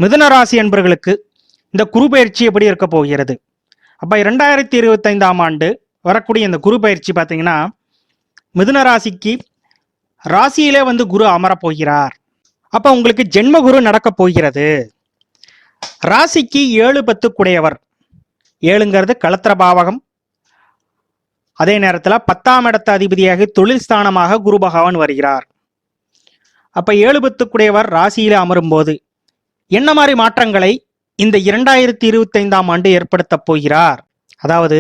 மிதுன ராசி என்பவர்களுக்கு இந்த குரு பயிற்சி எப்படி இருக்க போகிறது? அப்போ 2025ஆம் ஆண்டு வரக்கூடிய இந்த குரு பயிற்சி பார்த்தீங்கன்னா மிதுன ராசிக்கு ராசியிலே குரு அமரப் போகிறார். அப்போ உங்களுக்கு ஜென்ம குரு நடக்க போகிறது. ராசிக்கு 7-10 குடையவர். 7ங்கிறது களத்திர பாவகம். அதே நேரத்தில் 10ஆம் இடத்த அதிபதியாக தொழில் ஸ்தானமாக குரு பகவான் வருகிறார். அப்போ 7-10 குடையவர் ராசியிலே அமரும் போது என்ன மாதிரி மாற்றங்களை இந்த 2025ஆம் ஆண்டு ஏற்படுத்த போகிறார்? அதாவது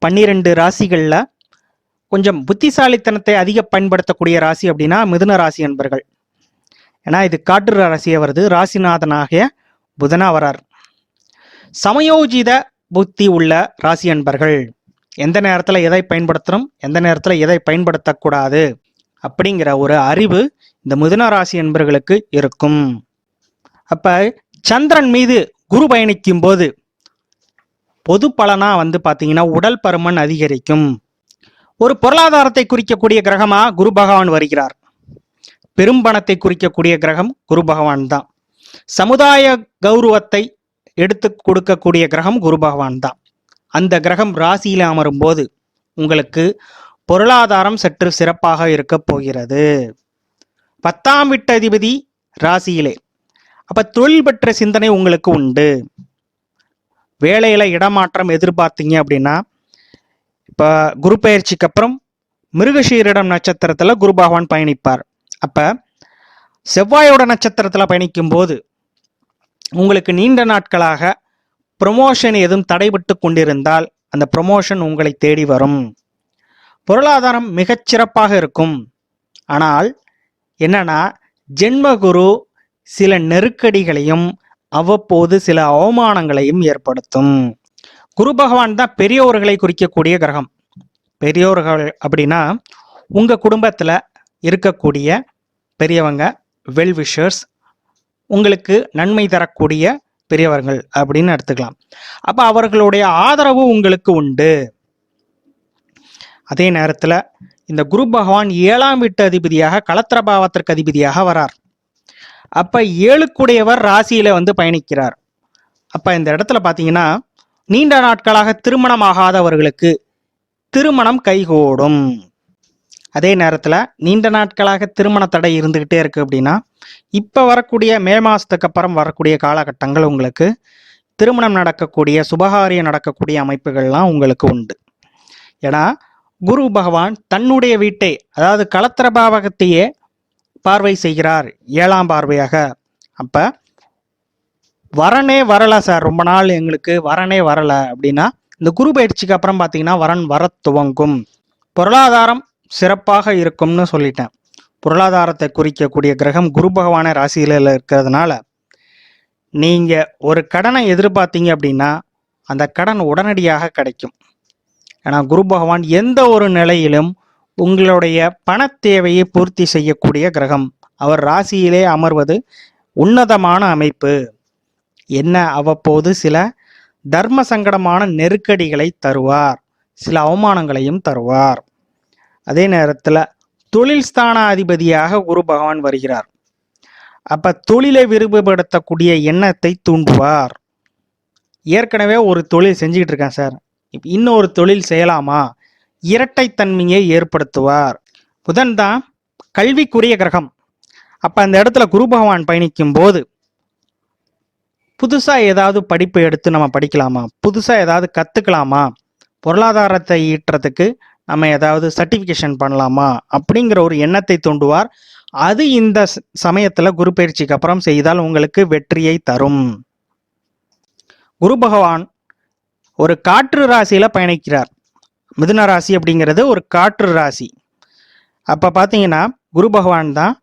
12 ராசிகளில் கொஞ்சம் புத்திசாலித்தனத்தை அதிக பயன்படுத்தக்கூடிய ராசி அப்படின்னா மிதுன ராசி என்பர்கள். ஏன்னா இது காற்று ராசியை வருது. ராசிநாதனாகிய புதனா வரார். சமயோஜித புத்தி உள்ள ராசி என்பர்கள். எந்த நேரத்தில் எதை பயன்படுத்தணும், எந்த நேரத்தில் எதை பயன்படுத்தக்கூடாது அப்படிங்கிற ஒரு அறிவு இந்த மிதுன ராசி என்பர்களுக்கு இருக்கும். அப்ப சந்திரன் மீது குரு பயணிக்கும் போது பொது பலனா பார்த்தீங்கன்னா உடல் பருமன் அதிகரிக்கும். ஒரு பொருளாதாரத்தை குறிக்கக்கூடிய கிரகமா குரு பகவான் வருகிறார். பெரும்பணத்தை குறிக்கக்கூடிய கிரகம் குரு பகவான் தான். சமுதாய கௌரவத்தை எடுத்து கொடுக்கக்கூடிய கிரகம் குரு பகவான் தான். அந்த கிரகம் ராசியில அமரும் போது உங்களுக்கு பொருளாதாரம் சற்று சிறப்பாக இருக்க போகிறது. 10ஆம் வீட்டு அதிபதி ராசியிலே. அப்ப தொழில் பெற்ற சிந்தனை உங்களுக்கு உண்டு. வேலையில இடமாற்றம் எதிர்பார்த்தீங்க அப்படின்னா இப்ப குரு பயிற்சிக்கு அப்புறம் மிருகஷீரிடம் நட்சத்திரத்துல குரு பகவான் பயணிப்பார். அப்ப செவ்வாயோட நட்சத்திரத்துல பயணிக்கும் போது உங்களுக்கு நீண்ட நாட்களாக ப்ரொமோஷன் எதுவும் தடைபட்டு கொண்டிருந்தால் அந்த ப்ரொமோஷன் உங்களை தேடி வரும். பொருளாதாரம் மிகச்சிறப்பாக இருக்கும். ஆனால் என்னன்னா ஜென்மகுரு சில நெருக்கடிகளையும் அவ்வப்போது சில அவமானங்களையும் ஏற்படுத்தும். குரு பகவான் தான் பெரியோர்களை குறிக்கக்கூடிய கிரகம். பெரியோர்கள் அப்படின்னா உங்க குடும்பத்துல இருக்கக்கூடிய பெரியவங்க, வெல்விஷர்ஸ், உங்களுக்கு நன்மை தரக்கூடிய பெரியவர்கள் அப்படின்னு எடுத்துக்கலாம். அப்ப அவர்களுடைய ஆதரவு உங்களுக்கு உண்டு. அதே நேரத்துல இந்த குரு பகவான் 7ஆம் வீட்டு அதிபதியாக களத்திர பாவத்திற்கு அதிபதியாக வரார். அப்ப 7 ராசியில பயணிக்கிறார். அப்ப இந்த இடத்துல பாத்தீங்கன்னா நீண்ட நாட்களாக திருமணமாகாதவர்களுக்கு திருமணம் கைகூடும். அதே நேரத்துல நீண்ட நாட்களாக திருமண தடை இருந்துகிட்டே இருக்கு அப்படின்னா இப்ப வரக்கூடிய மே மாசத்துக்கு அப்புறம் வரக்கூடிய காலகட்டங்கள் உங்களுக்கு திருமணம் நடக்கக்கூடிய, சுபகாரியம் நடக்கக்கூடிய அமைப்புகள்லாம் உங்களுக்கு உண்டு. ஏன்னா குரு பகவான் தன்னுடைய வீட்டை, அதாவது களத்திர பாவகத்தையே பார்வை செய்கிறார் 7ஆம் பார்வையாக. அப்ப வரனே வரல சார், ரொம்ப நாள் எங்களுக்கு வரனே வரல அப்படின்னா இந்த குரு பயிற்சிக்கு அப்புறம் பார்த்தீங்கன்னா வரன் வர துவங்கும். பொருளாதாரம் சிறப்பாக இருக்கும்னு சொல்லிட்டேன். பொருளாதாரத்தை குறிக்கக்கூடிய கிரகம் குரு பகவான ராசியில இருக்கிறதுனால நீங்க ஒரு கடனை எதிர்பார்த்தீங்க அப்படின்னா அந்த கடன் உடனடியாக கிடைக்கும். ஏன்னா குரு பகவான் எந்த ஒரு நிலையிலும் உங்களுடைய பண தேவையை பூர்த்தி செய்யக்கூடிய கிரகம். அவர் ராசியிலே அமர்வது உன்னதமான அமைப்பு. என்ன அவ்வப்போது சில தர்ம சங்கடமான நெருக்கடிகளை தருவார், சில அவமானங்களையும் தருவார். அதே நேரத்தில் தொழில் ஸ்தானாதிபதியாக குரு பகவான் வருகிறார். அப்ப தொழிலை விரிவுபடுத்தக்கூடிய எண்ணத்தை தூண்டுவார். ஏற்கனவே ஒரு தொழில் செஞ்சுக்கிட்டு இருக்கேன் சார், இன்னொரு தொழில் செய்யலாமா, இரட்டைத்தன்மையை ஏற்படுத்துவார். புதன் தான் கல்விக்குரிய கிரகம். அப்ப அந்த இடத்துல குரு பகவான் பயணிக்கும் போது புதுசா ஏதாவது படிப்பை எடுத்து நம்ம படிக்கலாமா, புதுசா ஏதாவது கத்துக்கலாமா, பொருளாதாரத்தை ஈட்டுறதுக்கு நம்ம ஏதாவது சர்டிஃபிகேஷன் பண்ணலாமா அப்படிங்கிற ஒரு எண்ணத்தை தூண்டுவார். அது இந்த சமயத்துல குரு பயிற்சிக்கு அப்புறம் செய்தால் உங்களுக்கு வெற்றியை தரும். குரு பகவான் ஒரு காற்று ராசியில பயணிக்கிறார். மிதுன ராசி அப்படிங்கிறது ஒரு காற்று ராசி. அப்ப பாத்தீங்கன்னா குரு பகவான் தான்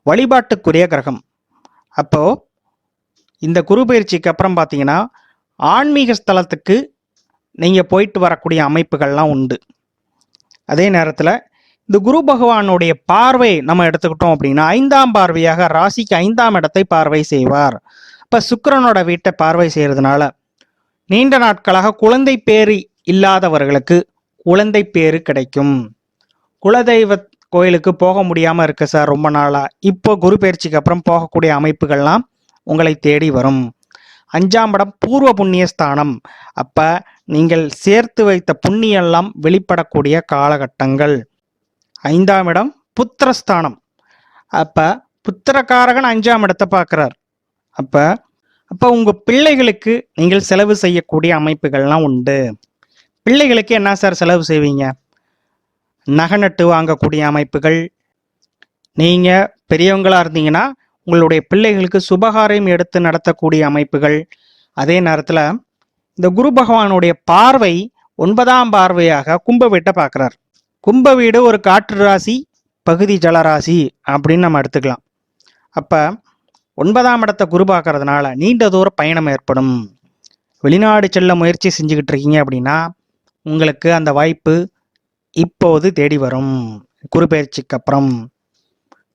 வழிபாட்டுக்குரிய கிரகம். அப்போ இந்த குரு பயிற்சிக்கு அப்புறம் பார்த்தீங்கன்னா ஆன்மீக ஸ்தலத்துக்கு நீங்கள் போயிட்டு வரக்கூடிய அமைப்புகள்லாம் உண்டு. அதே நேரத்தில் இந்த குரு பகவானுடைய பார்வை நம்ம எடுத்துக்கிட்டோம் அப்படின்னா 5ஆம் பார்வையாக ராசிக்கு 5ஆம் இடத்தை பார்வை செய்வார். இப்போ சுக்கிரனோட வீட்டை பார்வை செய்யறதுனால நீண்ட நாட்களாக குழந்தை பேறு இல்லாதவர்களுக்கு குழந்தை பேறு கிடைக்கும். குலதெய்வ கோயிலுக்கு போக முடியாமல் இருக்கு சார் ரொம்ப நாளாக, இப்போ குரு பயிற்சிக்கு அப்புறம் போகக்கூடிய அமைப்புகள்லாம் உங்களை தேடி வரும். 5ஆம் இடம் பூர்வ புண்ணியஸ்தானம். அப்போ நீங்கள் சேர்த்து வைத்த புண்ணியெல்லாம் வெளிப்படக்கூடிய காலகட்டங்கள். 5ஆம் இடம் புத்திரஸ்தானம். அப்போ புத்திரக்காரகன் 5ஆம் இடத்தை பார்க்குறார். அப்போ உங்கள் பிள்ளைகளுக்கு நீங்கள் செலவு செய்யக்கூடிய அமைப்புகள்லாம் உண்டு. பிள்ளைகளுக்கு என்ன சார் செலவு செய்வீங்க? நகை நட்டு வாங்கக்கூடிய அமைப்புகள். நீங்கள் பெரியவங்களாக இருந்தீங்கன்னா உங்களுடைய பிள்ளைகளுக்கு சுபகாரியம் எடுத்து நடத்தக்கூடிய அமைப்புகள். அதே நேரத்தில் இந்த குரு பகவானுடைய பார்வை 9ஆம் பார்வையாக கும்ப வீட்டை பார்க்குறார். கும்ப வீடு ஒரு காற்று ராசி, பகுதி ஜலராசி அப்படின்னு நம்ம எடுத்துக்கலாம். அப்போ 9ஆம் இடத்தை குரு பார்க்கறதுனால நீண்ட தூர பயணம் ஏற்படும். வெளிநாடு செல்ல முயற்சி செஞ்சுக்கிட்டு இருக்கீங்க அப்படின்னா உங்களுக்கு அந்த வாய்ப்பு இப்போது தேடி வரும். குரு பயிற்சிக்கு அப்புறம்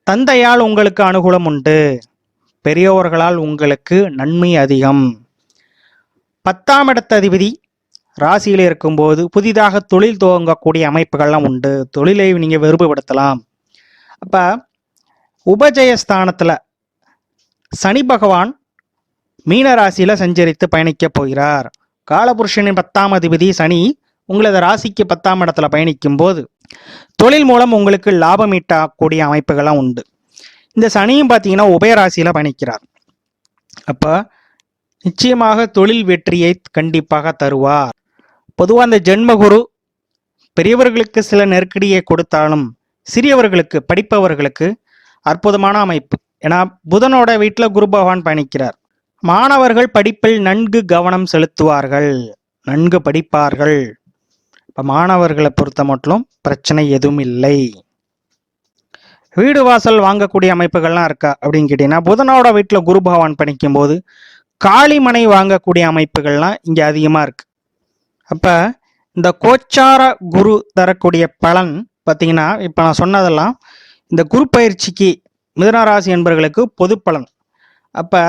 தந்தையால் உங்களுக்கு அனுகூலம் உண்டு. பெரியோர்களால் உங்களுக்கு நன்மை அதிகம். 10ஆம் இடத்த அதிபதி ராசியில் இருக்கும்போது புதிதாக தொழில் துவங்கக்கூடிய அமைப்புகள்லாம் உண்டு. தொழிலை நீங்கள் விருப்பப்படுத்தலாம். அப்போ உபஜயஸ்தானத்தில் சனி பகவான் மீன ராசியில் சஞ்சரித்து பயணிக்க போகிறார். காலபுருஷனின் 10ஆம் அதிபதி சனி உங்களது ராசிக்கு 10ஆம் இடத்துல பயணிக்கும் போது தொழில் மூலம் உங்களுக்கு லாபம் ஈட்டக்கூடிய அமைப்புகள்லாம் உண்டு. இந்த சனியும் பார்த்தீங்கன்னா உபயராசியில் பயணிக்கிறார். அப்போ நிச்சயமாக தொழில் வெற்றியை கண்டிப்பாக தருவார். பொதுவாக அந்த ஜென்மகுரு பெரியவர்களுக்கு சில நெருக்கடியை கொடுத்தாலும் சிறியவர்களுக்கு படிப்பவர்களுக்கு அற்புதமான அமைப்பு. ஏன்னா புதனோட வீட்டில் குரு பகவான் பயணிக்கிறார். மாணவர்கள் படிப்பில் நன்கு கவனம் செலுத்துவார்கள், நன்கு படிப்பார்கள். இப்போ மாணவர்களை பொறுத்த மட்டும் பிரச்சனை எதுவும் இல்லை. வீடு வாசல் வாங்கக்கூடிய அமைப்புகள்லாம் இருக்கா அப்படின்னு கேட்டீங்கன்னா புதனோட வீட்டில் குரு பகவான் பயணிக்கும் போது காளிமனை வாங்கக்கூடிய அமைப்புகள்லாம் இங்கே அதிகமாக இருக்கு. அப்போ இந்த கோச்சார குரு தரக்கூடிய பலன் பார்த்தீங்கன்னா இப்போ நான் சொன்னதெல்லாம் இந்த குரு பயிற்சிக்கு மிதுன ராசி என்பவர்களுக்கு பொது பலன். அப்போ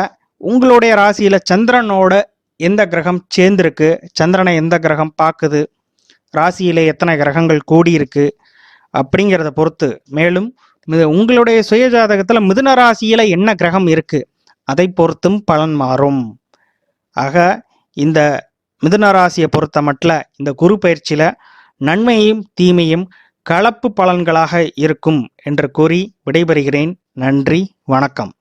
உங்களுடைய ராசியில் சந்திரனோட எந்த கிரகம் சேர்ந்திருக்கு, சந்திரனை எந்த கிரகம் பார்க்குது, ராசியிலே எத்தனை கிரகங்கள் கூடியிருக்கு அப்படிங்கிறத பொறுத்து, மேலும் உங்களுடைய சுய ஜாதகத்தில் மிதுன ராசியில் என்ன கிரகம் இருக்குது அதை பொறுத்தும் பலன் மாறும். ஆக இந்த மிதுன ராசியை பொறுத்த மட்டும் இந்த குரு பயிற்சியில் நன்மையும் தீமையும் கலப்பு பலன்களாக இருக்கும் என்று கூறி விடைபெறுகிறேன். நன்றி, வணக்கம்.